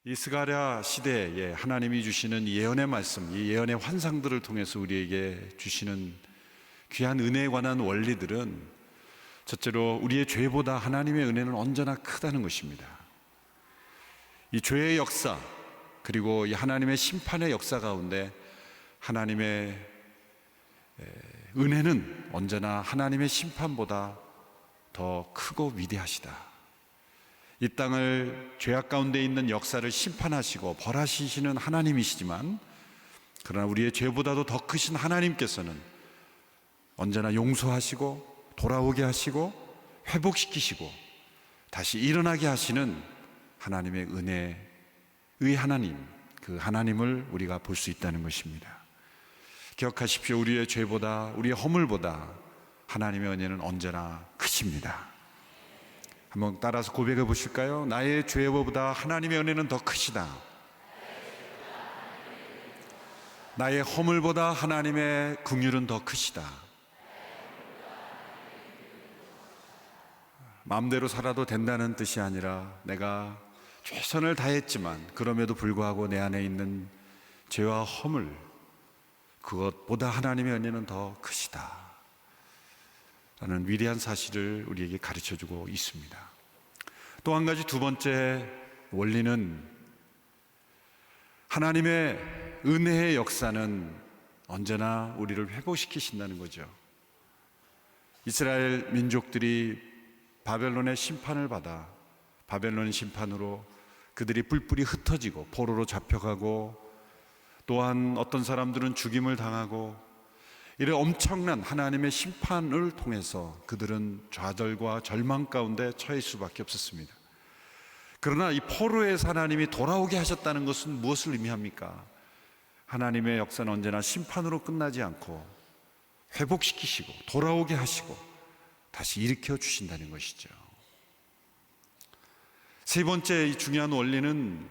이 스가랴 시대에 하나님이 주시는 예언의 말씀, 이 예언의 환상들을 통해서 우리에게 주시는 귀한 은혜에 관한 원리들은 첫째로 우리의 죄보다 하나님의 은혜는 언제나 크다는 것입니다. 이 죄의 역사, 그리고 이 하나님의 심판의 역사 가운데 하나님의 은혜는 언제나 하나님의 심판보다 더 크고 위대하시다. 이 땅을 죄악 가운데 있는 역사를 심판하시고 벌하시는 하나님이시지만, 그러나 우리의 죄보다도 더 크신 하나님께서는 언제나 용서하시고 돌아오게 하시고 회복시키시고 다시 일어나게 하시는 하나님의 은혜의 하나님, 그 하나님을 우리가 볼 수 있다는 것입니다. 기억하십시오. 우리의 죄보다, 우리의 허물보다 하나님의 은혜는 언제나 크십니다. 한번 따라서 고백해 보실까요? 나의 죄보다 하나님의 은혜는 더 크시다. 나의 허물보다 하나님의 긍휼은 더 크시다. 마음대로 살아도 된다는 뜻이 아니라 내가 최선을 다했지만 그럼에도 불구하고 내 안에 있는 죄와 허물, 그것보다 하나님의 은혜는 더 크시다 라는 위대한 사실을 우리에게 가르쳐주고 있습니다. 또 한 가지, 두 번째 원리는 하나님의 은혜의 역사는 언제나 우리를 회복시키신다는 거죠. 이스라엘 민족들이 바벨론의 심판을 받아 바벨론 심판으로 그들이 뿔뿔이 흩어지고 포로로 잡혀가고, 또한 어떤 사람들은 죽임을 당하고, 이런 엄청난 하나님의 심판을 통해서 그들은 좌절과 절망 가운데 처할 수밖에 없었습니다. 그러나 이 포로에서 하나님이 돌아오게 하셨다는 것은 무엇을 의미합니까? 하나님의 역사는 언제나 심판으로 끝나지 않고 회복시키시고 돌아오게 하시고 다시 일으켜 주신다는 것이죠. 세 번째 이 중요한 원리는,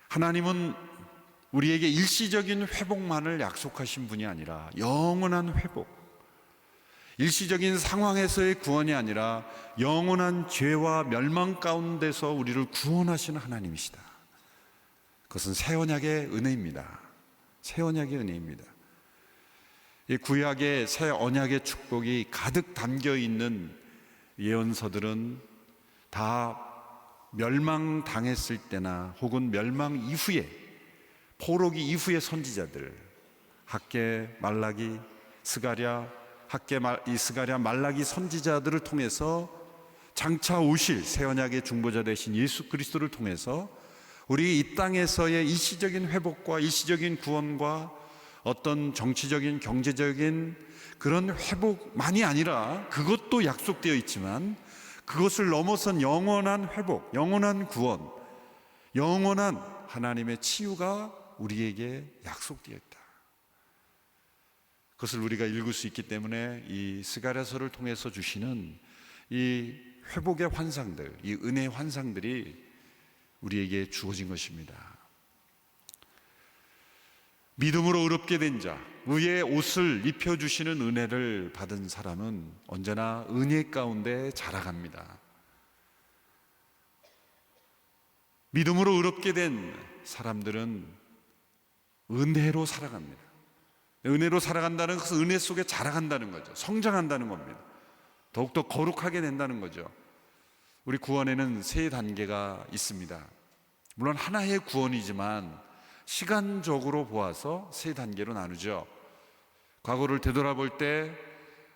하나님은 우리에게 일시적인 회복만을 약속하신 분이 아니라 영원한 회복, 일시적인 상황에서의 구원이 아니라 영원한 죄와 멸망 가운데서 우리를 구원하시는 하나님이시다. 그것은 새 언약의 은혜입니다. 새 언약의 은혜입니다. 이 구약의 새 언약의 축복이 가득 담겨 있는 예언서들은 다 멸망당했을 때나 혹은 멸망 이후에, 포로기 이후의 선지자들, 학개, 말라기, 스가랴, 스가랴, 말라기 선지자들을 통해서 장차 오실 새 언약의 중보자 되신 예수 그리스도를 통해서 우리 이 땅에서의 일시적인 회복과 일시적인 구원과 어떤 정치적인, 경제적인 그런 회복만이 아니라, 그것도 약속되어 있지만 그것을 넘어선 영원한 회복, 영원한 구원, 영원한 하나님의 치유가 우리에게 약속되어 있다. 그것을 우리가 읽을 수 있기 때문에 이 스가랴서를 통해서 주시는 이 회복의 환상들, 이 은혜의 환상들이 우리에게 주어진 것입니다. 믿음으로 의롭게 된 자, 의의 옷을 입혀주시는 은혜를 받은 사람은 언제나 은혜 가운데 자라갑니다. 믿음으로 의롭게 된 사람들은 은혜로 살아갑니다. 은혜로 살아간다는 것은 은혜 속에 자라간다는 거죠. 성장한다는 겁니다. 더욱더 거룩하게 된다는 거죠. 우리 구원에는 세 단계가 있습니다. 물론 하나의 구원이지만 시간적으로 보아서 세 단계로 나누죠. 과거를 되돌아볼 때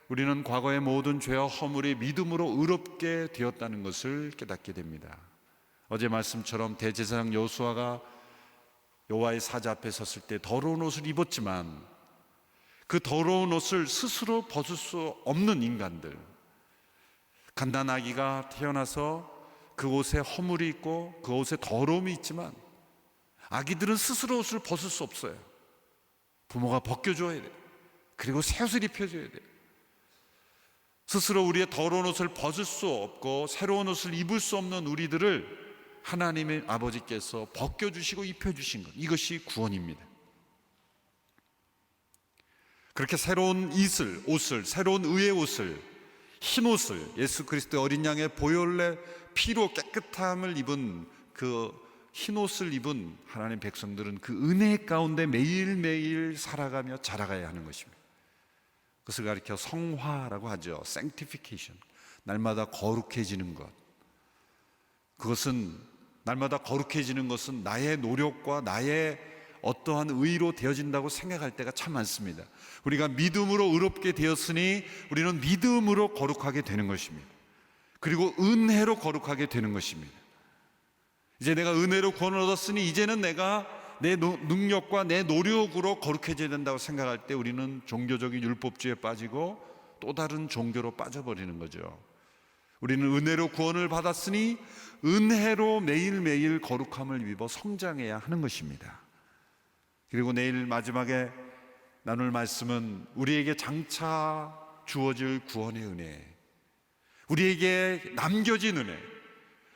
우리는 과거의 모든 죄와 허물이 믿음으로 의롭게 되었다는 것을 깨닫게 됩니다. 어제 말씀처럼 대제사장 여호수아가 여호와의 사자 앞에 섰을 때 더러운 옷을 입었지만 그 더러운 옷을 스스로 벗을 수 없는 인간들, 갓난아기가 태어나서 그 옷에 허물이 있고 그 옷에 더러움이 있지만 아기들은 스스로 옷을 벗을 수 없어요. 부모가 벗겨줘야 돼요. 그리고 새 옷을 입혀줘야 돼요. 스스로 우리의 더러운 옷을 벗을 수 없고 새로운 옷을 입을 수 없는 우리들을 하나님의 아버지께서 벗겨주시고 입혀주신 것, 이것이 구원입니다. 그렇게 새로운 옷을, 새로운 의의 옷을, 흰 옷을, 예수 그리스도의 어린 양의 보혈의 피로 깨끗함을 입은 그 흰옷을 입은 하나님 백성들은 그 은혜 가운데 매일매일 살아가며 자라가야 하는 것입니다. 그것을 가리켜 성화라고 하죠. sanctification. 날마다 거룩해지는 것. 그것은 날마다 거룩해지는 것은 나의 노력과 나의 어떠한 의로 되어진다고 생각할 때가 참 많습니다. 우리가 믿음으로 의롭게 되었으니 우리는 믿음으로 거룩하게 되는 것입니다. 그리고 은혜로 거룩하게 되는 것입니다. 이제 내가 은혜로 구원을 얻었으니 이제는 내가 내 능력과 내 노력으로 거룩해져야 된다고 생각할 때 우리는 종교적인 율법주의에 빠지고 또 다른 종교로 빠져버리는 거죠. 우리는 은혜로 구원을 받았으니 은혜로 매일매일 거룩함을 입어 성장해야 하는 것입니다. 그리고 내일 마지막에 나눌 말씀은 우리에게 장차 주어질 구원의 은혜, 우리에게 남겨진 은혜,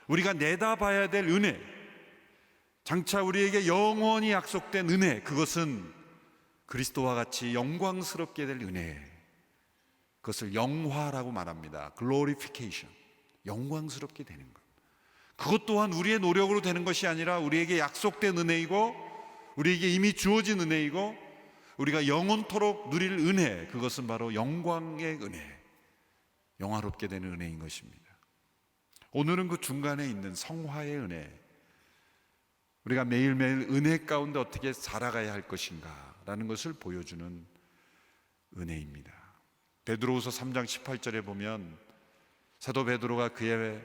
우리가 내다봐야 될 은혜, 장차 우리에게 영원히 약속된 은혜, 그것은 그리스도와 같이 영광스럽게 될 은혜, 그것을 영화라고 말합니다. glorification, 영광스럽게 되는 것. 그것 또한 우리의 노력으로 되는 것이 아니라 우리에게 약속된 은혜이고 우리에게 이미 주어진 은혜이고 우리가 영원토록 누릴 은혜, 그것은 바로 영광의 은혜, 영화롭게 되는 은혜인 것입니다. 오늘은 그 중간에 있는 성화의 은혜, 우리가 매일매일 은혜 가운데 어떻게 살아가야 할 것인가 라는 것을 보여주는 은혜입니다. 베드로후서 3장 18절에 보면 사도 베드로가 그의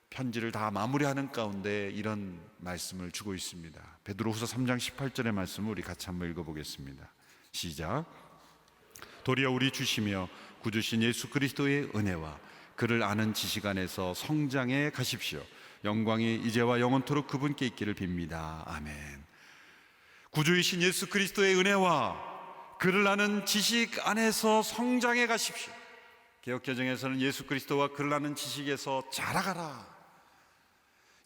편지를 다 마무리하는 가운데 이런 말씀을 주고 있습니다. 베드로후서 3장 18절의 말씀을 우리 같이 한번 읽어보겠습니다. 시작. 도리어 우리 주시며 구주신 예수 그리스도의 은혜와 그를 아는 지식 안에서 성장해 가십시오. 영광이 이제와 영원토록 그분께 있기를 빕니다. 아멘. 구주이신 예수 그리스도의 은혜와 그를 아는 지식 안에서 성장해 가십시오. 개역개정에서는 예수 그리스도와 그를 아는 지식에서 자라가라.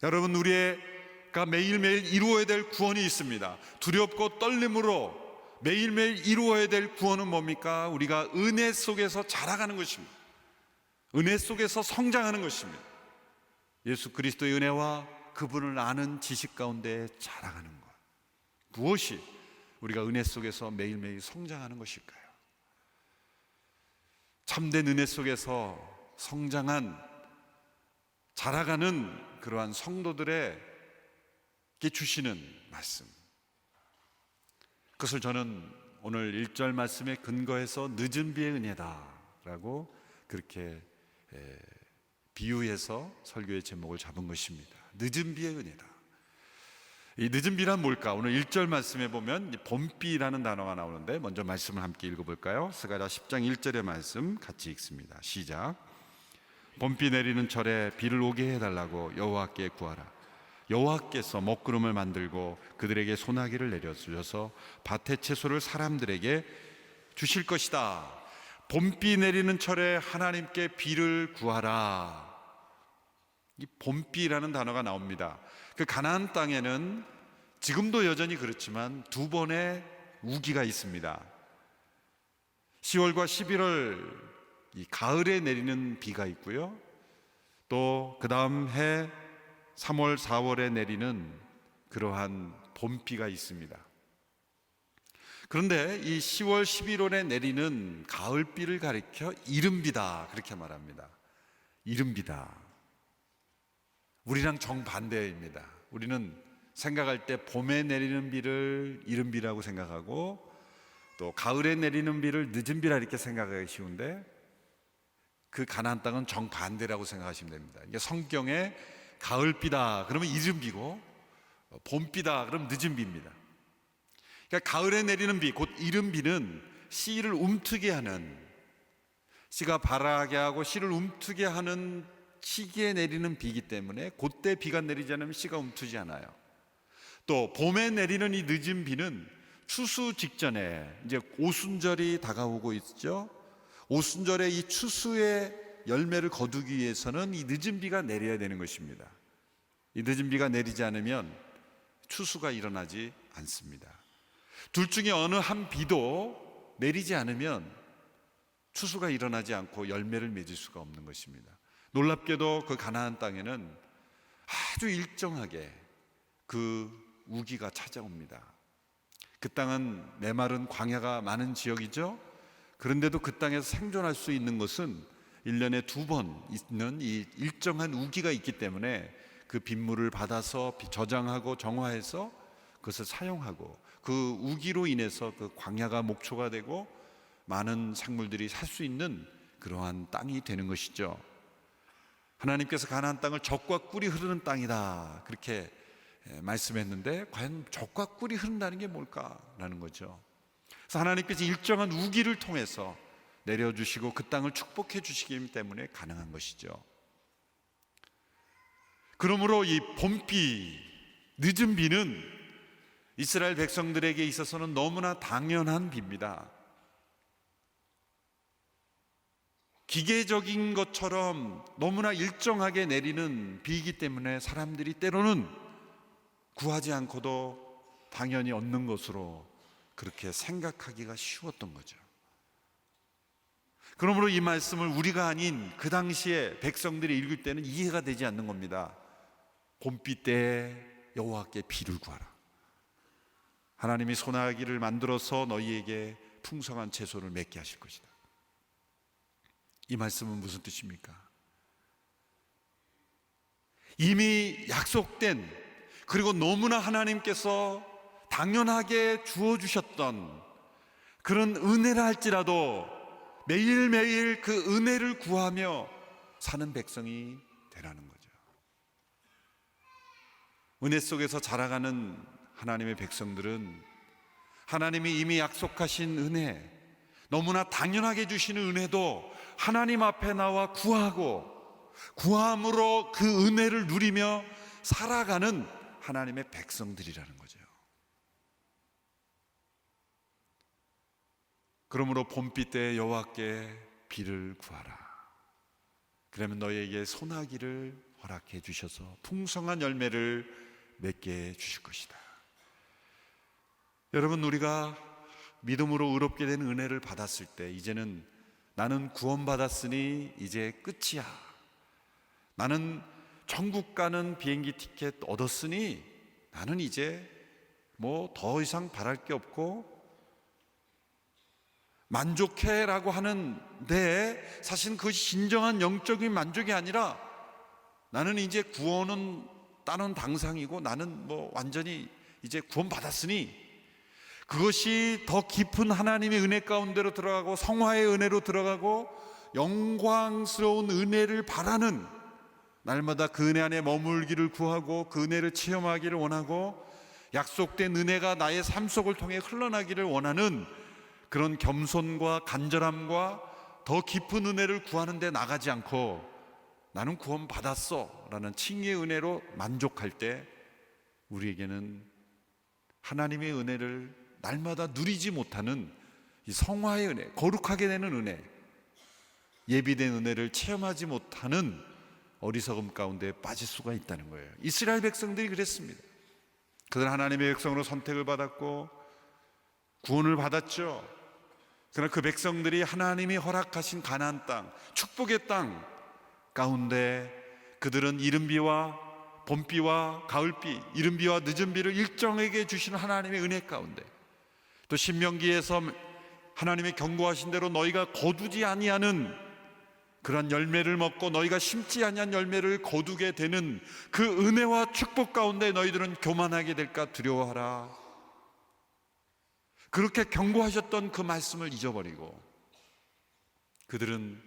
여러분, 우리가 매일매일 이루어야 될 구원이 있습니다. 두렵고 떨림으로 매일매일 이루어야 될 구원은 뭡니까? 우리가 은혜 속에서 자라가는 것입니다. 은혜 속에서 성장하는 것입니다. 예수 그리스도의 은혜와 그분을 아는 지식 가운데 자라가는 것. 무엇이 우리가 은혜 속에서 매일매일 성장하는 것일까요? 참된 은혜 속에서 성장한, 자라가는 그러한 성도들에게 주시는 말씀, 그것을 저는 오늘 1절 말씀에 근거해서 늦은 비의 은혜다라고 그렇게 비유해서 설교의 제목을 잡은 것입니다. 늦은 비의 은혜다. 이 늦은 비란 뭘까? 오늘 1절 말씀에 보면 봄비라는 단어가 나오는데 먼저 말씀을 함께 읽어볼까요? 스가랴 10장 1절의 말씀 같이 읽습니다. 시작. 봄비 내리는 철에 비를 오게 해달라고 여호와께 구하라. 여호와께서 먹구름을 만들고 그들에게 소나기를 내려주셔서 밭의 채소를 사람들에게 주실 것이다. 봄비 내리는 철에 하나님께 비를 구하라. 이 봄비라는 단어가 나옵니다. 그 가나안 땅에는 지금도 여전히 그렇지만 두 번의 우기가 있습니다. 10월과 11월 이 가을에 내리는 비가 있고요, 또 그 다음 해 3월, 4월에 내리는 그러한 봄비가 있습니다. 그런데 이 10월, 11월에 내리는 가을비를 가리켜 이른비다 그렇게 말합니다. 이른비다. 우리랑 정반대입니다. 우리는 생각할 때 봄에 내리는 비를 이른비라고 생각하고 또 가을에 내리는 비를 늦은 비라 이렇게 생각하기 쉬운데 그 가나안 땅은 정반대라고 생각하시면 됩니다. 이게 성경에 가을비다 그러면 이른비고 봄비다 그러면 늦은 비입니다. 그러니까 가을에 내리는 비, 곧 이른비는 씨를 움트게 하는, 씨가 바라게 하고 씨를 움트게 하는 시기에 내리는 비이기 때문에 그때 비가 내리지 않으면 씨가 움트지 않아요. 또 봄에 내리는 이 늦은 비는 추수 직전에 이제 오순절이 다가오고 있죠. 오순절에 이 추수의 열매를 거두기 위해서는 이 늦은 비가 내려야 되는 것입니다. 이 늦은 비가 내리지 않으면 추수가 일어나지 않습니다. 둘 중에 어느 한 비도 내리지 않으면 추수가 일어나지 않고 열매를 맺을 수가 없는 것입니다. 놀랍게도 그 가나안 땅에는 아주 일정하게 그 우기가 찾아옵니다. 그 땅은 메마른 광야가 많은 지역이죠. 그런데도 그 땅에서 생존할 수 있는 것은 1년에 2번 있는 이 일정한 우기가 있기 때문에 그 빗물을 받아서 저장하고 정화해서 그것을 사용하고, 그 우기로 인해서 그 광야가 목초가 되고 많은 생물들이 살 수 있는 그러한 땅이 되는 것이죠. 하나님께서 가나안 땅을 젖과 꿀이 흐르는 땅이다, 그렇게 말씀했는데 과연 젖과 꿀이 흐른다는 게 뭘까라는 거죠. 그래서 하나님께서 일정한 우기를 통해서 내려주시고 그 땅을 축복해 주시기 때문에 가능한 것이죠. 그러므로 이 봄비, 늦은 비는 이스라엘 백성들에게 있어서는 너무나 당연한 비입니다. 기계적인 것처럼 너무나 일정하게 내리는 비이기 때문에 사람들이 때로는 구하지 않고도 당연히 얻는 것으로 그렇게 생각하기가 쉬웠던 거죠. 그러므로 이 말씀을 우리가 아닌 그 당시에 백성들이 읽을 때는 이해가 되지 않는 겁니다. 봄비 때에 여호와께 비를 구하라. 하나님이 소나기를 만들어서 너희에게 풍성한 채소를 맺게 하실 것이다. 이 말씀은 무슨 뜻입니까? 이미 약속된, 그리고 너무나 하나님께서 당연하게 주어주셨던 그런 은혜라 할지라도 매일매일 그 은혜를 구하며 사는 백성이 되라는 거죠. 은혜 속에서 자라가는 하나님의 백성들은 하나님이 이미 약속하신 은혜, 너무나 당연하게 주시는 은혜도 하나님 앞에 나와 구하고, 구함으로 그 은혜를 누리며 살아가는 하나님의 백성들이라는 거죠. 그러므로 봄비 때에 여호와께 비를 구하라. 그러면 너희에게 소나기를 허락해 주셔서 풍성한 열매를 맺게 해 주실 것이다. 여러분, 우리가 믿음으로 의롭게 된 은혜를 받았을 때 이제는 나는 구원받았으니 이제 끝이야, 나는 천국 가는 비행기 티켓 얻었으니 나는 이제 뭐 더 이상 바랄 게 없고 만족해 라고 하는데, 사실 그것이 진정한 영적인 만족이 아니라 나는 이제 구원은 따는 당상이고 나는 뭐 완전히 이제 구원받았으니 그것이 더 깊은 하나님의 은혜 가운데로 들어가고 성화의 은혜로 들어가고 영광스러운 은혜를 바라는, 날마다 그 은혜 안에 머물기를 구하고 그 은혜를 체험하기를 원하고 약속된 은혜가 나의 삶 속을 통해 흘러나기를 원하는 그런 겸손과 간절함과 더 깊은 은혜를 구하는 데 나가지 않고 나는 구원 받았어 라는 칭의의 은혜로 만족할 때 우리에게는 하나님의 은혜를 날마다 누리지 못하는 이 성화의 은혜, 거룩하게 되는 은혜, 예비된 은혜를 체험하지 못하는 어리석음 가운데 빠질 수가 있다는 거예요. 이스라엘 백성들이 그랬습니다. 그들은 하나님의 백성으로 선택을 받았고 구원을 받았죠. 그러나 그 백성들이 하나님이 허락하신 가나안 땅, 축복의 땅 가운데 그들은 이른비와 봄비와 가을비, 이른비와 늦은비를 일정하게 주시는 하나님의 은혜 가운데, 또 신명기에서 하나님의 경고하신 대로 너희가 거두지 아니하는 그런 열매를 먹고 너희가 심지 아니한 열매를 거두게 되는 그 은혜와 축복 가운데 너희들은 교만하게 될까 두려워하라. 그렇게 경고하셨던 그 말씀을 잊어버리고 그들은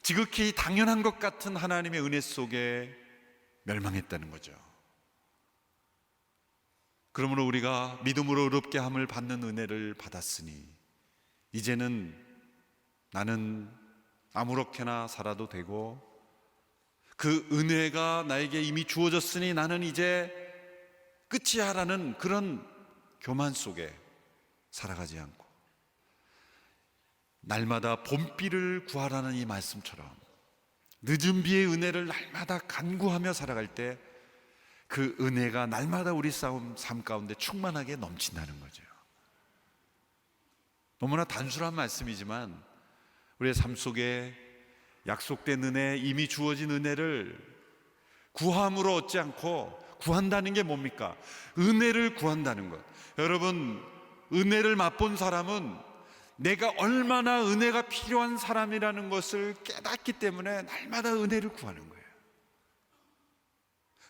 지극히 당연한 것 같은 하나님의 은혜 속에 멸망했다는 거죠. 그러므로 우리가 믿음으로 의롭게 함을 받는 은혜를 받았으니 이제는 나는 아무렇게나 살아도 되고 그 은혜가 나에게 이미 주어졌으니 나는 이제 끝이야 라는 그런 교만 속에 살아가지 않고 날마다 봄비를 구하라는 이 말씀처럼 늦은 비의 은혜를 날마다 간구하며 살아갈 때 그 은혜가 날마다 우리 삶 가운데 충만하게 넘친다는 거죠. 너무나 단순한 말씀이지만 우리의 삶 속에 약속된 은혜, 이미 주어진 은혜를 구함으로 얻지 않고 구한다는 게 뭡니까? 은혜를 구한다는 것. 여러분, 은혜를 맛본 사람은 내가 얼마나 은혜가 필요한 사람이라는 것을 깨닫기 때문에 날마다 은혜를 구하는 거예요.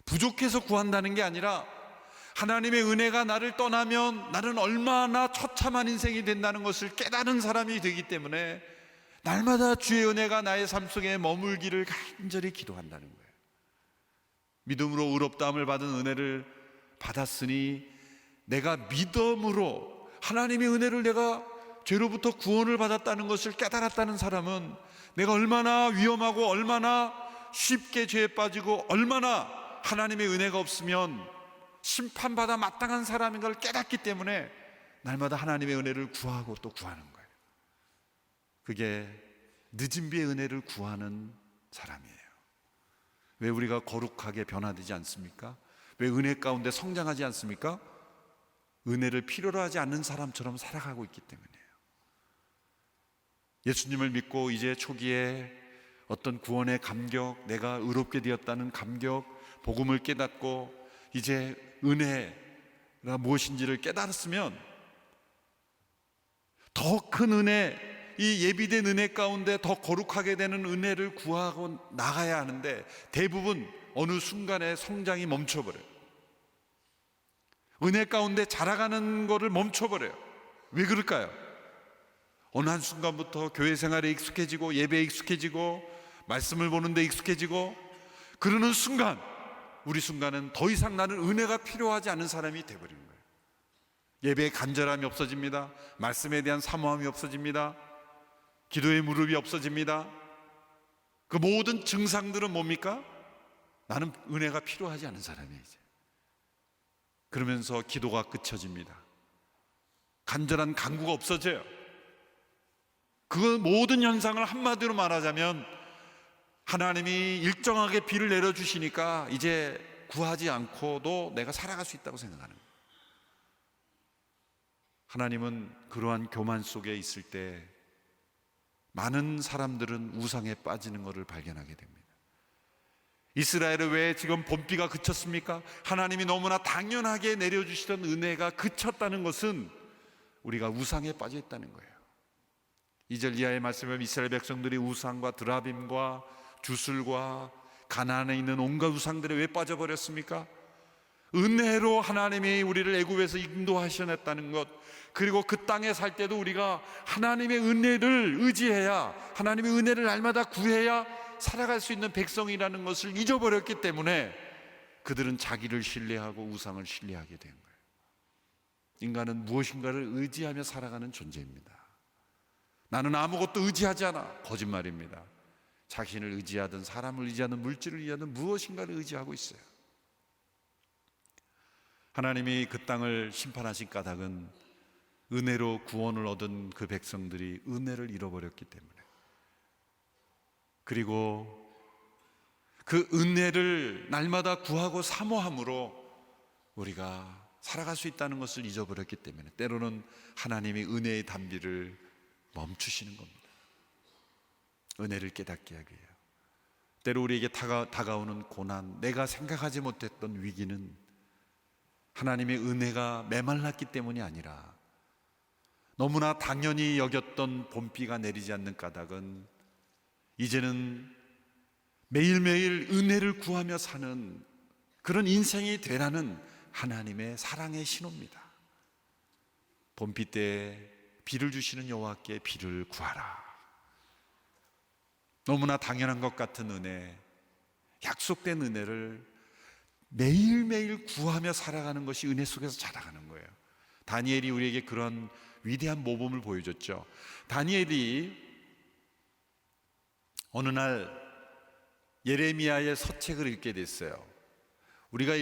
부족해서 구한다는 게 아니라 하나님의 은혜가 나를 떠나면 나는 얼마나 처참한 인생이 된다는 것을 깨닫는 사람이 되기 때문에 날마다 주의 은혜가 나의 삶 속에 머물기를 간절히 기도한다는 거예요. 믿음으로 의롭다함을 받은 은혜를 받았으니 내가 믿음으로 하나님의 은혜를 내가 죄로부터 구원을 받았다는 것을 깨달았다는 사람은 내가 얼마나 위험하고 얼마나 쉽게 죄에 빠지고 얼마나 하나님의 은혜가 없으면 심판받아 마땅한 사람인 걸 깨닫기 때문에 날마다 하나님의 은혜를 구하고 또 구하는 거예요. 그게 늦은 비의 은혜를 구하는 사람이에요. 왜 우리가 거룩하게 변화되지 않습니까? 왜 은혜 가운데 성장하지 않습니까? 은혜를 필요로 하지 않는 사람처럼 살아가고 있기 때문이에요. 예수님을 믿고 이제 초기에 어떤 구원의 감격, 내가 의롭게 되었다는 감격, 복음을 깨닫고 이제 은혜가 무엇인지를 깨달았으면 더 큰 은혜, 이 예비된 은혜 가운데 더 거룩하게 되는 은혜를 구하고 나가야 하는데 대부분 어느 순간에 성장이 멈춰버려요. 은혜 가운데 자라가는 것을 멈춰버려요. 왜 그럴까요? 어느 한순간부터 교회 생활에 익숙해지고 예배에 익숙해지고 말씀을 보는데 익숙해지고 그러는 순간 우리 순간은 더 이상 나는 은혜가 필요하지 않은 사람이 되어버리는 거예요. 예배에 간절함이 없어집니다. 말씀에 대한 사모함이 없어집니다. 기도의 무릎이 없어집니다. 그 모든 증상들은 뭡니까? 나는 은혜가 필요하지 않은 사람이에요. 이제. 그러면서 기도가 그쳐집니다. 간절한 간구가 없어져요. 그 모든 현상을 한마디로 말하자면 하나님이 일정하게 비를 내려주시니까 이제 구하지 않고도 내가 살아갈 수 있다고 생각하는 거예요. 하나님은 그러한 교만 속에 있을 때 많은 사람들은 우상에 빠지는 것을 발견하게 됩니다. 이스라엘은 왜 지금 봄비가 그쳤습니까? 하나님이 너무나 당연하게 내려주시던 은혜가 그쳤다는 것은 우리가 우상에 빠져 있다는 거예요. 2절 이하의 말씀에 이스라엘 백성들이 우상과 드라빔과 주술과 가나안에 있는 온갖 우상들에 왜 빠져버렸습니까? 은혜로 하나님이 우리를 애굽에서 인도하셨다는 것, 그리고 그 땅에 살 때도 우리가 하나님의 은혜를 의지해야, 하나님의 은혜를 날마다 구해야 살아갈 수 있는 백성이라는 것을 잊어버렸기 때문에 그들은 자기를 신뢰하고 우상을 신뢰하게 된 거예요. 인간은 무엇인가를 의지하며 살아가는 존재입니다. 나는 아무것도 의지하지 않아. 거짓말입니다. 자신을 의지하든 사람을 의지하든 물질을 의지하든 무엇인가를 의지하고 있어요. 하나님이 그 땅을 심판하신 까닭은 은혜로 구원을 얻은 그 백성들이 은혜를 잃어버렸기 때문에, 그리고 그 은혜를 날마다 구하고 사모함으로 우리가 살아갈 수 있다는 것을 잊어버렸기 때문에 때로는 하나님이 은혜의 단비를 멈추시는 겁니다. 은혜를 깨닫게 하기 위해요. 때로 우리에게 다가오는 고난, 내가 생각하지 못했던 위기는 하나님의 은혜가 메말랐기 때문이 아니라 너무나 당연히 여겼던 봄비가 내리지 않는 까닭은 이제는 매일매일 은혜를 구하며 사는 그런 인생이 되라는 하나님의 사랑의 신호입니다. 봄비 때에 비를 주시는 여호와께 비를 구하라. 너무나 당연한 것 같은 은혜, 약속된 은혜를 매일매일 구하며 살아가는 것이 은혜 속에서 자라가는 거예요. 다니엘이 우리에게 그런 위대한 모범을 보여줬죠. 다니엘이 어느 날 예레미야의 서책을 읽게 됐어요. 우리가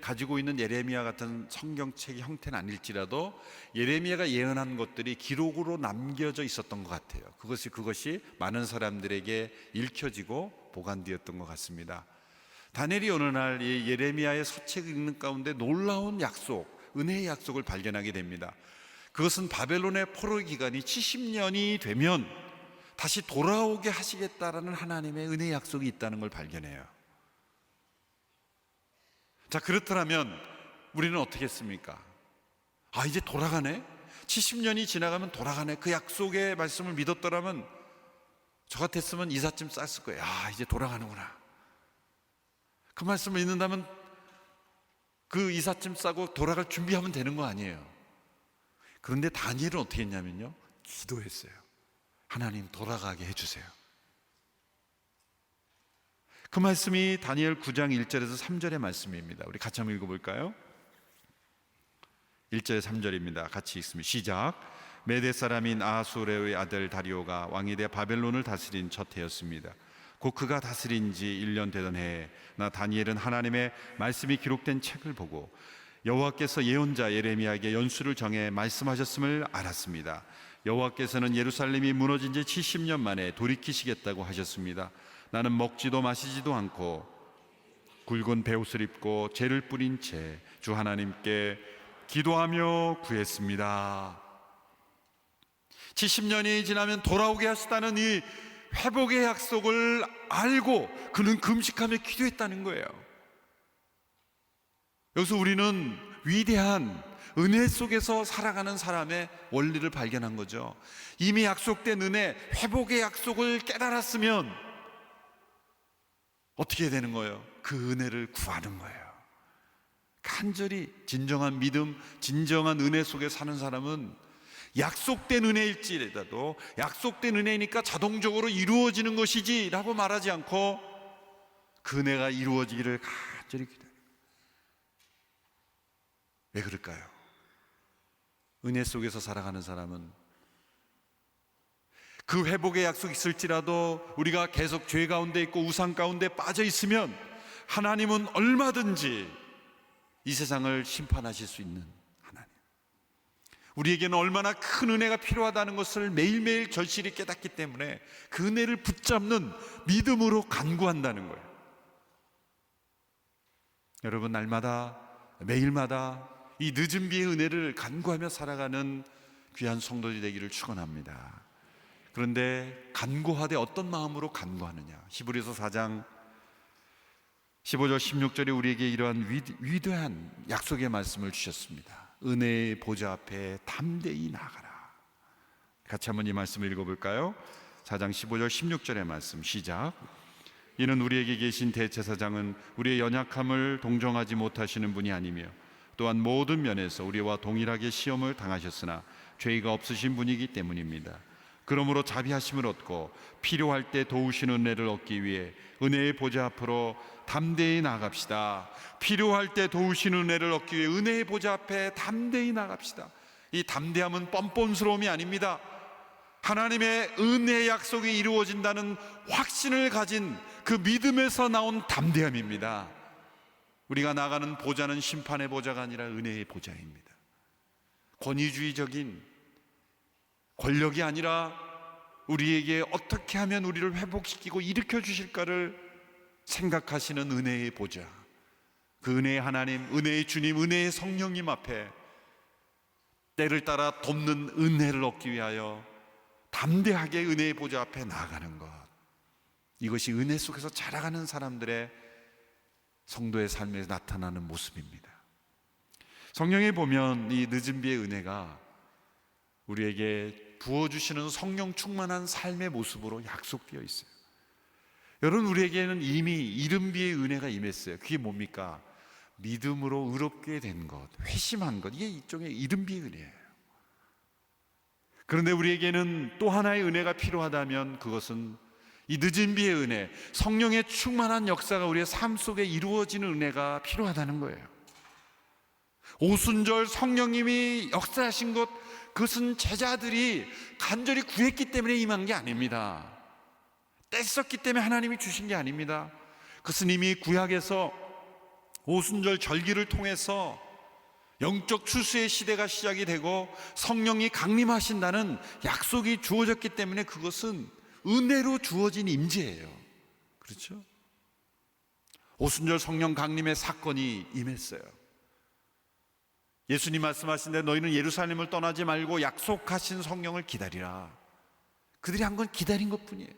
가지고 있는 예레미야 같은 성경책의 형태는 아닐지라도 예레미야가 예언한 것들이 기록으로 남겨져 있었던 것 같아요. 그것이 많은 사람들에게 읽혀지고 보관되었던 것 같습니다. 다니엘이 어느 날 이 예레미야의 서책을 읽는 가운데 놀라운 약속, 은혜의 약속을 발견하게 됩니다. 그것은 바벨론의 포로 기간이 70년이 되면 다시 돌아오게 하시겠다라는 하나님의 은혜의 약속이 있다는 걸 발견해요. 자, 그렇다면 우리는 어떻게 했습니까? 아, 이제 돌아가네? 70년이 지나가면 돌아가네. 그 약속의 말씀을 믿었더라면 저 같았으면 이삿짐 쌌을 거예요. 아, 이제 돌아가는구나. 그 말씀을 믿는다면 그 이삿짐 싸고 돌아갈 준비하면 되는 거 아니에요. 그런데 다니엘은 어떻게 했냐면요, 기도했어요. 하나님, 돌아가게 해주세요. 그 말씀이 다니엘 9장 1절에서 3절의 말씀입니다. 우리 같이 한번 읽어볼까요? 1절 3절입니다. 같이 읽습니다. 시작. 메대 사람인 아수레의 아들 다리오가 왕이 돼 바벨론을 다스린 첫 해였습니다. 곧 그가 다스린 지 1년 되던 해에 나 다니엘은 하나님의 말씀이 기록된 책을 보고 여호와께서 예언자 예레미야에게 연수를 정해 말씀하셨음을 알았습니다. 여호와께서는 예루살렘이 무너진 지 70년 만에 돌이키시겠다고 하셨습니다. 나는 먹지도 마시지도 않고 굵은 베옷을 입고 재를 뿌린 채 주 하나님께 기도하며 구했습니다. 70년이 지나면 돌아오게 하시다는 이 회복의 약속을 알고 그는 금식하며 기도했다는 거예요. 여기서 우리는 위대한 은혜 속에서 살아가는 사람의 원리를 발견한 거죠. 이미 약속된 은혜, 회복의 약속을 깨달았으면 어떻게 되는 거예요? 그 은혜를 구하는 거예요. 간절히 진정한 믿음, 진정한 은혜 속에 사는 사람은 약속된 은혜일지라도 약속된 은혜니까 자동적으로 이루어지는 것이지 라고 말하지 않고 그 은혜가 이루어지기를 간절히 기도해요. 왜 그럴까요? 은혜 속에서 살아가는 사람은 그 회복의 약속이 있을지라도 우리가 계속 죄 가운데 있고 우상 가운데 빠져 있으면 하나님은 얼마든지 이 세상을 심판하실 수 있는 하나님, 우리에게는 얼마나 큰 은혜가 필요하다는 것을 매일매일 절실히 깨닫기 때문에 그 은혜를 붙잡는 믿음으로 간구한다는 거예요. 여러분, 날마다 매일마다 이 늦은 비의 은혜를 간구하며 살아가는 귀한 성도들이 되기를 축원합니다. 그런데 간구하되 어떤 마음으로 간구하느냐? 히브리서 4장 15절 16절에 우리에게 이러한 위대한 약속의 말씀을 주셨습니다. 은혜의 보좌 앞에 담대히 나아가라. 같이 한번 이 말씀을 읽어볼까요? 4장 15절 16절의 말씀 시작. 이는 우리에게 계신 대제사장은 우리의 연약함을 동정하지 못하시는 분이 아니며 또한 모든 면에서 우리와 동일하게 시험을 당하셨으나 죄가 없으신 분이기 때문입니다. 그러므로 자비하심을 얻고 필요할 때 도우시는 은혜를 얻기 위해 은혜의 보좌 앞으로 담대히 나아갑시다. 필요할 때 도우시는 은혜를 얻기 위해 은혜의 보좌 앞에 담대히 나아갑시다. 이 담대함은 뻔뻔스러움이 아닙니다. 하나님의 은혜의 약속이 이루어진다는 확신을 가진 그 믿음에서 나온 담대함입니다. 우리가 나가는 보좌는 심판의 보좌가 아니라 은혜의 보좌입니다. 권위주의적인 권력이 아니라 우리에게 어떻게 하면 우리를 회복시키고 일으켜 주실까를 생각하시는 은혜의 보좌, 그 은혜의 하나님, 은혜의 주님, 은혜의 성령님 앞에 때를 따라 돕는 은혜를 얻기 위하여 담대하게 은혜의 보좌 앞에 나아가는 것, 이것이 은혜 속에서 자라가는 사람들의 성도의 삶에서 나타나는 모습입니다. 성경에 보면 이 늦은 비의 은혜가 우리에게 부어주시는 성령 충만한 삶의 모습으로 약속되어 있어요. 여러분, 우리에게는 이미 이른 비의 은혜가 임했어요. 그게 뭡니까? 믿음으로 의롭게 된 것, 회심한 것, 이게 일종의 이른 비의 은혜예요. 그런데 우리에게는 또 하나의 은혜가 필요하다면 그것은 이 늦은 비의 은혜, 성령의 충만한 역사가 우리의 삶 속에 이루어지는 은혜가 필요하다는 거예요. 오순절 성령님이 역사하신 것, 그것은 제자들이 간절히 구했기 때문에 임한 게 아닙니다. 뗐었기 때문에 하나님이 주신 게 아닙니다. 그것은 이미 구약에서 오순절 절기를 통해서 영적 추수의 시대가 시작이 되고 성령이 강림하신다는 약속이 주어졌기 때문에 그것은 은혜로 주어진 임재예요. 그렇죠? 오순절 성령 강림의 사건이 임했어요. 예수님 말씀하신 데 너희는 예루살렘을 떠나지 말고 약속하신 성령을 기다리라. 그들이 한 건 기다린 것뿐이에요.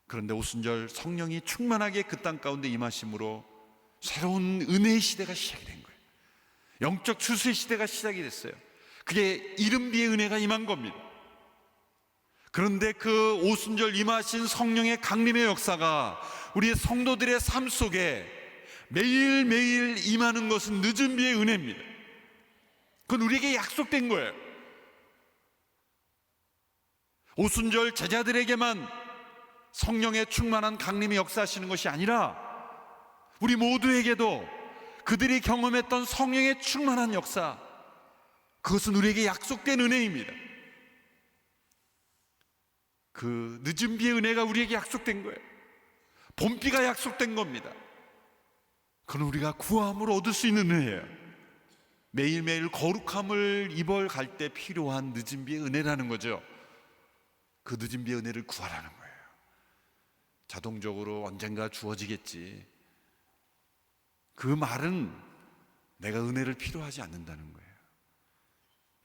그런데 오순절 성령이 충만하게 그 땅 가운데 임하심으로 새로운 은혜의 시대가 시작이 된 거예요. 영적 추수의 시대가 시작이 됐어요. 그게 이른비의 은혜가 임한 겁니다. 그런데 그 오순절 임하신 성령의 강림의 역사가 우리의 성도들의 삶 속에 매일매일 임하는 것은 늦은 비의 은혜입니다. 그건 우리에게 약속된 거예요. 오순절 제자들에게만 성령의 충만한 강림이 역사하시는 것이 아니라 우리 모두에게도 그들이 경험했던 성령의 충만한 역사, 그것은 우리에게 약속된 은혜입니다. 그 늦은 비의 은혜가 우리에게 약속된 거예요. 봄비가 약속된 겁니다. 그건 우리가 구함을 얻을 수 있는 은혜예요. 매일매일 거룩함을 입어갈 때 필요한 늦은 비의 은혜라는 거죠. 그 늦은 비의 은혜를 구하라는 거예요. 자동적으로 언젠가 주어지겠지, 그 말은 내가 은혜를 필요하지 않는다는 거예요.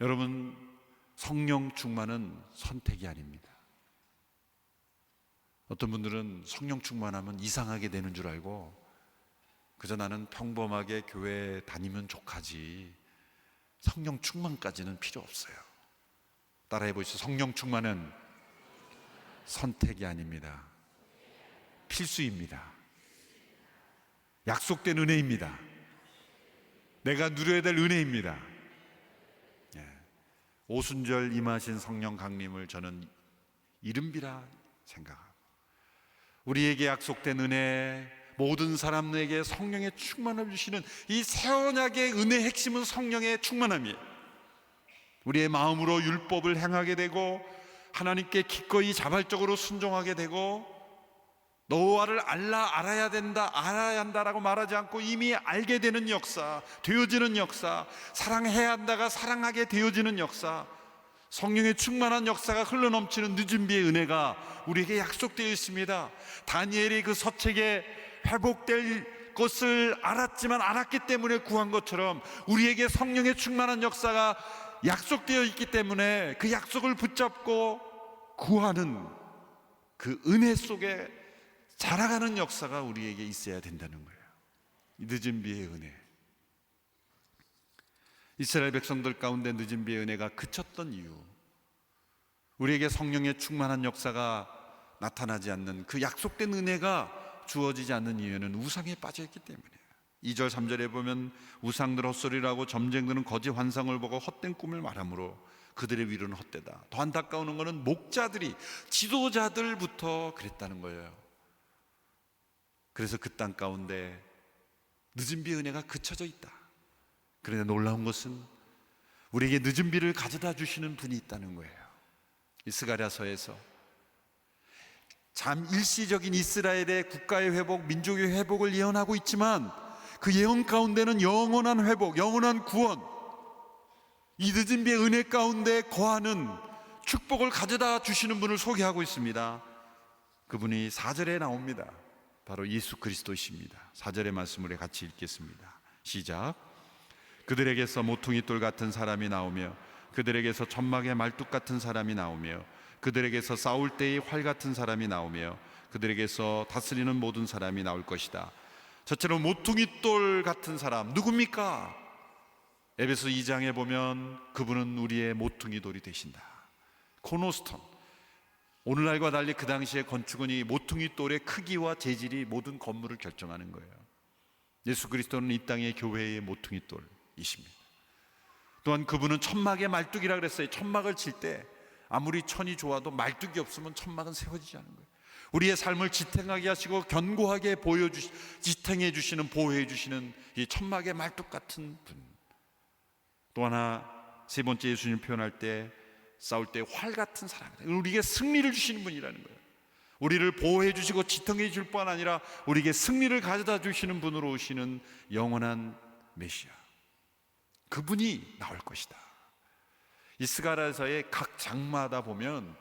여러분, 성령 충만은 선택이 아닙니다. 어떤 분들은 성령 충만하면 이상하게 되는 줄 알고 그저 나는 평범하게 교회 다니면 족하지 성령 충만까지는 필요 없어요. 따라해 보시죠. 성령 충만은 선택이 아닙니다. 필수입니다. 약속된 은혜입니다. 내가 누려야 될 은혜입니다. 오순절 임하신 성령 강림을 저는 이른비라 생각합니다. 우리에게 약속된 은혜, 모든 사람에게 성령의 충만을 주시는 이 새 언약의 은혜의 핵심은 성령의 충만함이에요. 우리의 마음으로 율법을 행하게 되고 하나님께 기꺼이 자발적으로 순종하게 되고 너와를 알아야 된다, 알아야 한다라고 말하지 않고 이미 알게 되는 역사, 되어지는 역사, 사랑해야 한다가 사랑하게 되어지는 역사, 성령의 충만한 역사가 흘러넘치는 늦은 비의 은혜가 우리에게 약속되어 있습니다. 다니엘이 그 서책에 회복될 것을 알았지만 알았기 때문에 구한 것처럼 우리에게 성령의 충만한 역사가 약속되어 있기 때문에 그 약속을 붙잡고 구하는 그 은혜 속에 자라가는 역사가 우리에게 있어야 된다는 거예요. 이 늦은 비의 은혜. 이스라엘 백성들 가운데 늦은 비의 은혜가 그쳤던 이유, 우리에게 성령의 충만한 역사가 나타나지 않는 그 약속된 은혜가 주어지지 않는 이유는 우상에 빠져있기 때문이에요. 2절 3절에 보면 우상들 헛소리라고 점쟁들은 거짓 환상을 보고 헛된 꿈을 말하므로 그들의 위로는 헛되다. 더 안타까운 것은 목자들이, 지도자들부터 그랬다는 거예요. 그래서 그 땅 가운데 늦은 비의 은혜가 그쳐져 있다. 그런데 놀라운 것은 우리에게 늦은 비를 가져다 주시는 분이 있다는 거예요. 이 스가랴서에서 잠 일시적인 이스라엘의 국가의 회복, 민족의 회복을 예언하고 있지만 그 예언 가운데는 영원한 회복, 영원한 구원, 이 늦은 비의 은혜 가운데 거하는 축복을 가져다 주시는 분을 소개하고 있습니다. 그분이 4절에 나옵니다. 바로 예수 그리스도이십니다. 4절의 말씀을 같이 읽겠습니다. 시작. 그들에게서 모퉁이돌 같은 사람이 나오며 그들에게서 천막의 말뚝 같은 사람이 나오며 그들에게서 싸울 때의 활 같은 사람이 나오며 그들에게서 다스리는 모든 사람이 나올 것이다. 저처럼 모퉁이돌 같은 사람 누굽니까? 에베소 2장에 보면 그분은 우리의 모퉁이돌이 되신다. 코너스톤. 오늘날과 달리 그 당시의 건축은 이 모퉁이돌의 크기와 재질이 모든 건물을 결정하는 거예요. 예수 그리스도는 이 땅의 교회의 모퉁이돌이십니다. 또한 그분은 천막의 말뚝이라 그랬어요. 천막을 칠 때 아무리 천이 좋아도 말뚝이 없으면 천막은 세워지지 않는 거예요. 우리의 삶을 지탱하게 하시고 견고하게 지탱해 주시는, 보호해 주시는 이 천막의 말뚝 같은 분. 또 하나, 세 번째 예수님 표현할 때 싸울 때 활 같은 사람, 우리에게 승리를 주시는 분이라는 거예요. 우리를 보호해 주시고 지탱해 줄 뿐 아니라 우리에게 승리를 가져다 주시는 분으로 오시는 영원한 메시아, 그분이 나올 것이다. 이 스가랴서의 각 장마다 보면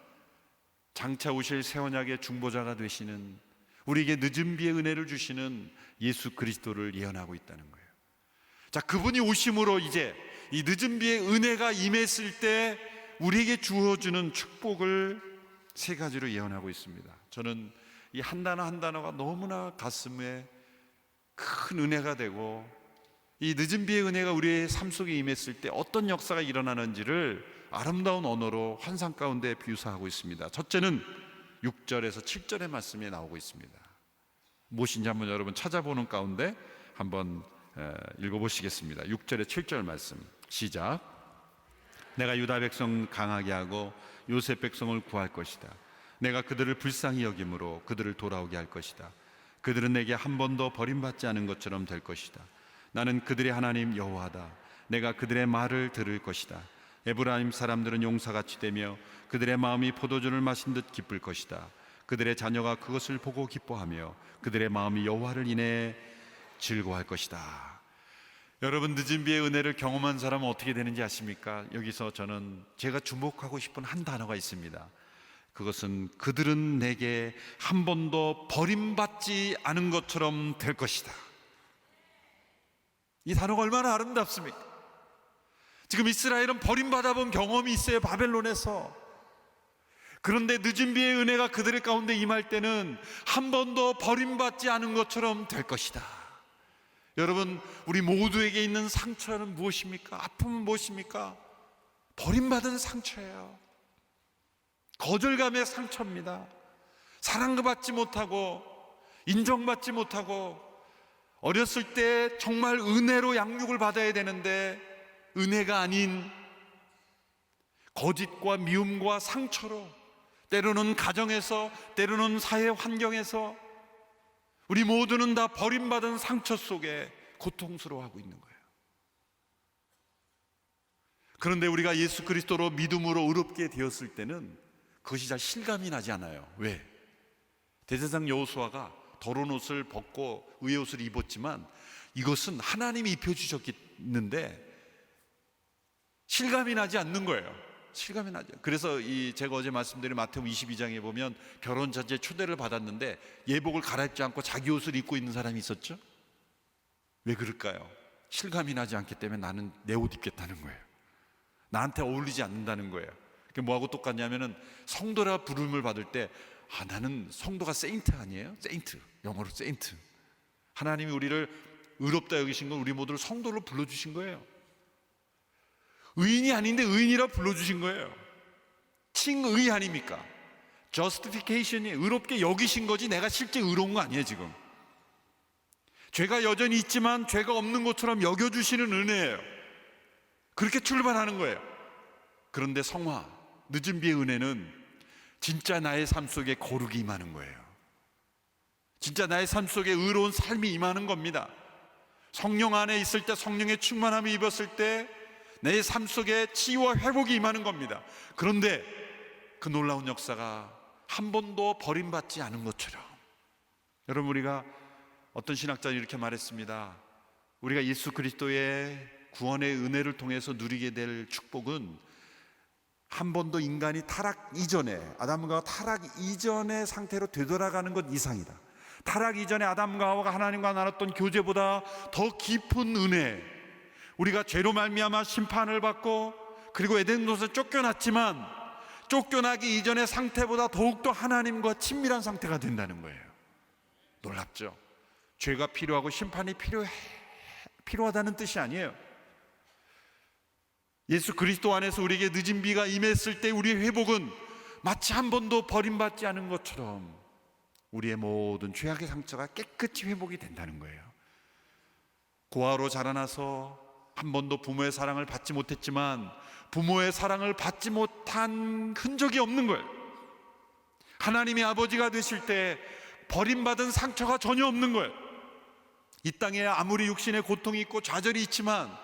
장차 오실 새 언약의 중보자가 되시는, 우리에게 늦은 비의 은혜를 주시는 예수 그리스도를 예언하고 있다는 거예요. 자, 그분이 오심으로 이제 이 늦은 비의 은혜가 임했을 때 우리에게 주어주는 축복을 세 가지로 예언하고 있습니다. 저는 이 한 단어 한 단어가 너무나 가슴에 큰 은혜가 되고, 이 늦은 비의 은혜가 우리의 삶 속에 임했을 때 어떤 역사가 일어나는지를 아름다운 언어로 환상 가운데 묘사하고 있습니다. 첫째는 6절에서 7절의 말씀에 나오고 있습니다. 무엇인지 한번 여러분 찾아보는 가운데 한번 읽어보시겠습니다. 6절에 7절 말씀 시작. 내가 유다 백성 강하게 하고 요셉 백성을 구할 것이다. 내가 그들을 불쌍히 여김으로 그들을 돌아오게 할 것이다. 그들은 내게 한 번도 버림받지 않은 것처럼 될 것이다. 나는 그들의 하나님 여호와다. 내가 그들의 말을 들을 것이다. 에브라임 사람들은 용사같이 되며 그들의 마음이 포도주를 마신 듯 기쁠 것이다. 그들의 자녀가 그것을 보고 기뻐하며 그들의 마음이 여호와를 인해 즐거워할 것이다. 여러분, 늦은 비의 은혜를 경험한 사람은 어떻게 되는지 아십니까? 여기서 저는 제가 주목하고 싶은 한 단어가 있습니다. 그것은 그들은 내게 한 번도 버림받지 않은 것처럼 될 것이다. 이 단어가 얼마나 아름답습니까? 지금 이스라엘은 버림받아 본 경험이 있어요, 바벨론에서. 그런데 늦은 비의 은혜가 그들 가운데 임할 때는 한 번도 버림받지 않은 것처럼 될 것이다. 여러분, 우리 모두에게 있는 상처는 무엇입니까? 아픔은 무엇입니까? 버림받은 상처예요. 거절감의 상처입니다. 사랑받지 못하고 인정받지 못하고 어렸을 때 정말 은혜로 양육을 받아야 되는데 은혜가 아닌 거짓과 미움과 상처로, 때로는 가정에서, 때로는 사회 환경에서 우리 모두는 다 버림받은 상처 속에 고통스러워하고 있는 거예요. 그런데 우리가 예수 그리스도로 믿음으로 의롭게 되었을 때는 그것이 잘 실감이 나지 않아요. 왜? 대제사장 여호수아가 더러운 옷을 벗고 의의 옷을 입었지만 이것은 하나님이 입혀주셨는데 실감이 나지 않는 거예요. 실감이 나죠. 그래서 제가 어제 말씀드린 마태복음 22장에 보면 결혼잔치에 초대를 받았는데 예복을 갈아입지 않고 자기 옷을 입고 있는 사람이 있었죠. 왜 그럴까요? 실감이 나지 않기 때문에 나는 내 옷 입겠다는 거예요. 나한테 어울리지 않는다는 거예요. 그게 뭐하고 똑같냐면은 성도라 부름을 받을 때 나는 성도가 세인트 아니에요? 세인트, 영어로 세인트. 하나님이 우리를 의롭다 여기신 건 우리 모두를 성도로 불러주신 거예요. 의인이 아닌데 의인이라 불러주신 거예요. 칭의 아닙니까? justification이 의롭게 여기신 거지 내가 실제 의로운 거 아니에요. 지금 죄가 여전히 있지만 죄가 없는 것처럼 여겨주시는 은혜예요. 그렇게 출발하는 거예요. 그런데 성화, 늦은 비의 은혜는 진짜 나의 삶 속에 거룩이 임하는 거예요. 진짜 나의 삶 속에 의로운 삶이 임하는 겁니다. 성령 안에 있을 때, 성령의 충만함이 입었을 때 내 삶 속에 치유와 회복이 임하는 겁니다. 그런데 그 놀라운 역사가 한 번도 버림받지 않은 것처럼, 여러분, 우리가 어떤 신학자는 이렇게 말했습니다. 우리가 예수 그리스도의 구원의 은혜를 통해서 누리게 될 축복은 한 번도 인간이 타락 이전에, 아담과 타락 이전의 상태로 되돌아가는 것 이상이다. 타락 이전에 아담과 하와가 하나님과 나눴던 교제보다 더 깊은 은혜, 우리가 죄로 말미암아 심판을 받고 그리고 에덴 동산에서 쫓겨났지만 쫓겨나기 이전의 상태보다 더욱더 하나님과 친밀한 상태가 된다는 거예요. 놀랍죠? 죄가 필요하고 심판이 필요하다는 뜻이 아니에요. 예수 그리스도 안에서 우리에게 늦은 비가 임했을 때 우리의 회복은 마치 한 번도 버림받지 않은 것처럼 우리의 모든 죄악의 상처가 깨끗이 회복이 된다는 거예요. 고아로 자라나서 한 번도 부모의 사랑을 받지 못했지만 부모의 사랑을 받지 못한 흔적이 없는 거예요. 하나님의 아버지가 되실 때 버림받은 상처가 전혀 없는 거예요. 이 땅에 아무리 육신의 고통이 있고 좌절이 있지만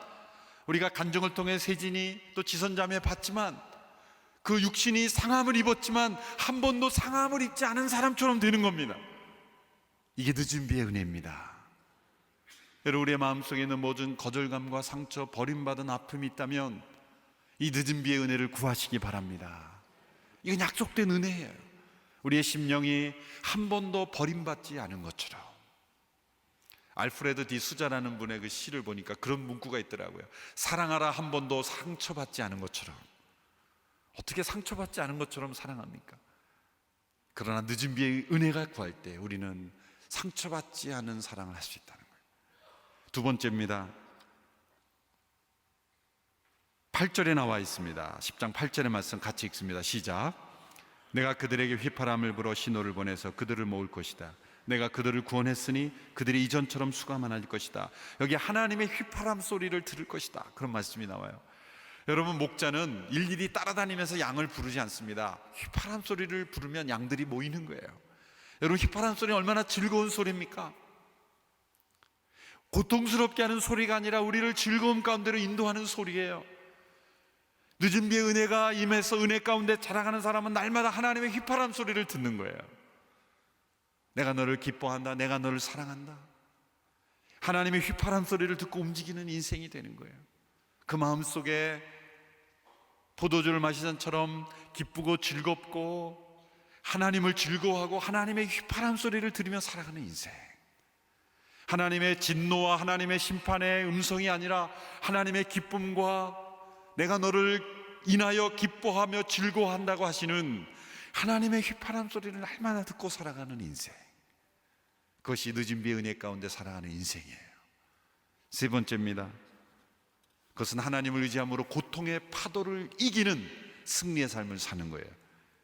우리가 간증을 통해 세진이 또 지선자매 봤지만 그 육신이 상함을 입었지만 한 번도 상함을 입지 않은 사람처럼 되는 겁니다. 이게 늦은 비의 은혜입니다. 여러분, 우리의 마음속에 있는 모든 거절감과 상처, 버림받은 아픔이 있다면 이 늦은 비의 은혜를 구하시기 바랍니다. 이건 약속된 은혜예요. 우리의 심령이 한 번도 버림받지 않은 것처럼. 알프레드 디 수자라는 분의 그 시를 보니까 그런 문구가 있더라고요. 사랑하라 한 번도 상처받지 않은 것처럼. 어떻게 상처받지 않은 것처럼 사랑합니까? 그러나 늦은 비의 은혜가 구할 때 우리는 상처받지 않은 사랑을 할 수 있다는 거예요. 두 번째입니다. 8절에 나와 있습니다. 10장 8절의 말씀 같이 읽습니다. 시작. 내가 그들에게 휘파람을 불어 신호를 보내서 그들을 모을 것이다. 내가 그들을 구원했으니 그들이 이전처럼 수가 많아질 것이다. 여기 하나님의 휘파람 소리를 들을 것이다, 그런 말씀이 나와요. 여러분, 목자는 일일이 따라다니면서 양을 부르지 않습니다. 휘파람 소리를 부르면 양들이 모이는 거예요. 여러분, 휘파람 소리는 얼마나 즐거운 소리입니까? 고통스럽게 하는 소리가 아니라 우리를 즐거움 가운데로 인도하는 소리예요. 늦은 비에 은혜가 임해서 은혜 가운데 자라가는 사람은 날마다 하나님의 휘파람 소리를 듣는 거예요. 내가 너를 기뻐한다, 내가 너를 사랑한다. 하나님의 휘파람 소리를 듣고 움직이는 인생이 되는 거예요. 그 마음속에 포도주를 마시전처럼 기쁘고 즐겁고 하나님을 즐거워하고 하나님의 휘파람 소리를 들으며 살아가는 인생. 하나님의 진노와 하나님의 심판의 음성이 아니라 하나님의 기쁨과 내가 너를 인하여 기뻐하며 즐거워한다고 하시는 하나님의 휘파람 소리를 날마다 듣고 살아가는 인생. 그것이 늦은 비의 은혜 가운데 살아가는 인생이에요. 세 번째입니다. 그것은 하나님을 의지함으로 고통의 파도를 이기는 승리의 삶을 사는 거예요.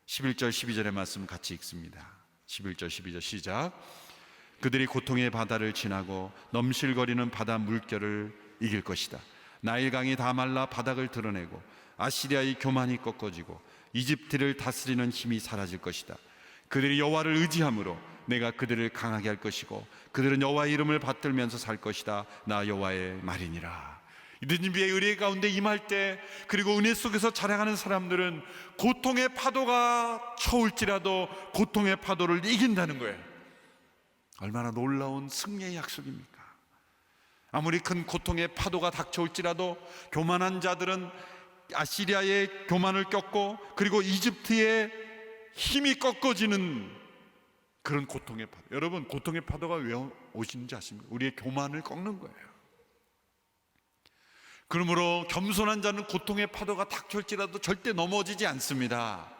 11절 12절의 말씀 같이 읽습니다. 11절 12절 시작. 그들이 고통의 바다를 지나고 넘실거리는 바다 물결을 이길 것이다. 나일강이 다 말라 바닥을 드러내고 아시리아의 교만이 꺾어지고 이집트를 다스리는 힘이 사라질 것이다. 그들이 여호와를 의지함으로 내가 그들을 강하게 할 것이고 그들은 여호와의 이름을 받들면서 살 것이다. 나 여호와의 말이니라. 늦은 비의 은혜 가운데 임할 때, 그리고 은혜 속에서 자라가는 사람들은 고통의 파도가 쳐올지라도 고통의 파도를 이긴다는 거예요. 얼마나 놀라운 승리의 약속입니까? 아무리 큰 고통의 파도가 닥쳐올지라도 교만한 자들은 아시리아의 교만을 꺾고 그리고 이집트의 힘이 꺾어지는 그런 고통의 파도. 여러분, 고통의 파도가 왜 오시는지 아십니까? 우리의 교만을 꺾는 거예요. 그러므로 겸손한 자는 고통의 파도가 닥쳐올지라도 절대 넘어지지 않습니다.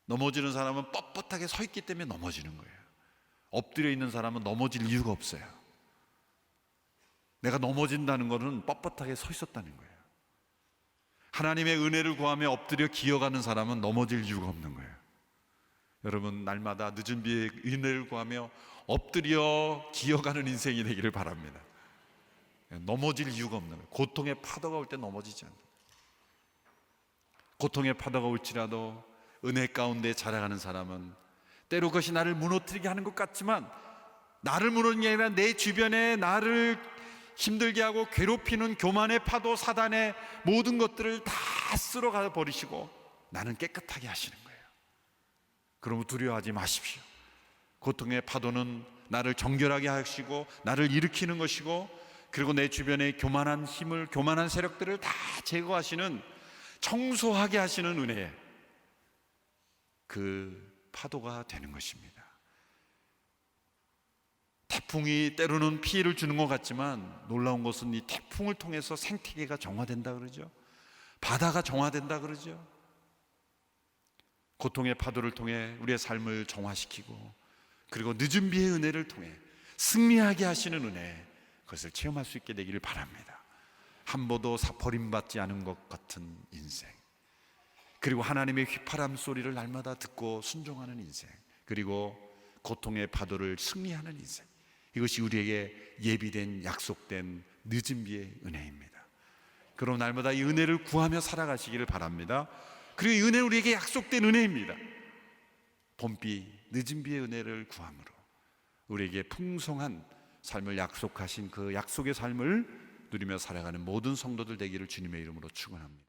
넘어지는 사람은 뻣뻣하게 서 있기 때문에 넘어지는 거예요. 엎드려 있는 사람은 넘어질 이유가 없어요. 내가 넘어진다는 것은 뻣뻣하게 서 있었다는 거예요. 하나님의 은혜를 구하며 엎드려 기어가는 사람은 넘어질 이유가 없는 거예요. 여러분, 날마다 늦은 비에 은혜를 구하며 엎드려 기어가는 인생이 되기를 바랍니다. 넘어질 이유가 없는 거예요. 고통의 파도가 올 때 넘어지지 않는 거예요. 고통의 파도가 올지라도 은혜 가운데 자라가는 사람은 때로 그것이 나를 무너뜨리게 하는 것 같지만, 나를 무너뜨리는 게 아니라 내 주변에 나를 힘들게 하고 괴롭히는 교만의 파도, 사단의 모든 것들을 다 쓸어가 버리시고 나는 깨끗하게 하시는 거예요. 그러므로 두려워하지 마십시오. 고통의 파도는 나를 정결하게 하시고 나를 일으키는 것이고, 그리고 내 주변의 교만한 힘을, 교만한 세력들을 다 제거하시는, 청소하게 하시는 은혜의 그 파도가 되는 것입니다. 태풍이 때로는 피해를 주는 것 같지만 놀라운 것은 이 태풍을 통해서 생태계가 정화된다 그러죠. 바다가 정화된다 그러죠. 고통의 파도를 통해 우리의 삶을 정화시키고, 그리고 늦은 비의 은혜를 통해 승리하게 하시는 은혜, 그것을 체험할 수 있게 되기를 바랍니다. 한 번도 버림받지 않은 것 같은 인생, 그리고 하나님의 휘파람 소리를 날마다 듣고 순종하는 인생, 그리고 고통의 파도를 승리하는 인생, 이것이 우리에게 예비된, 약속된 늦은 비의 은혜입니다. 그럼 날마다 이 은혜를 구하며 살아가시기를 바랍니다. 그리고 이 은혜는 우리에게 약속된 은혜입니다. 봄비, 늦은 비의 은혜를 구함으로 우리에게 풍성한 삶을 약속하신 그 약속의 삶을 누리며 살아가는 모든 성도들 되기를 주님의 이름으로 축원합니다.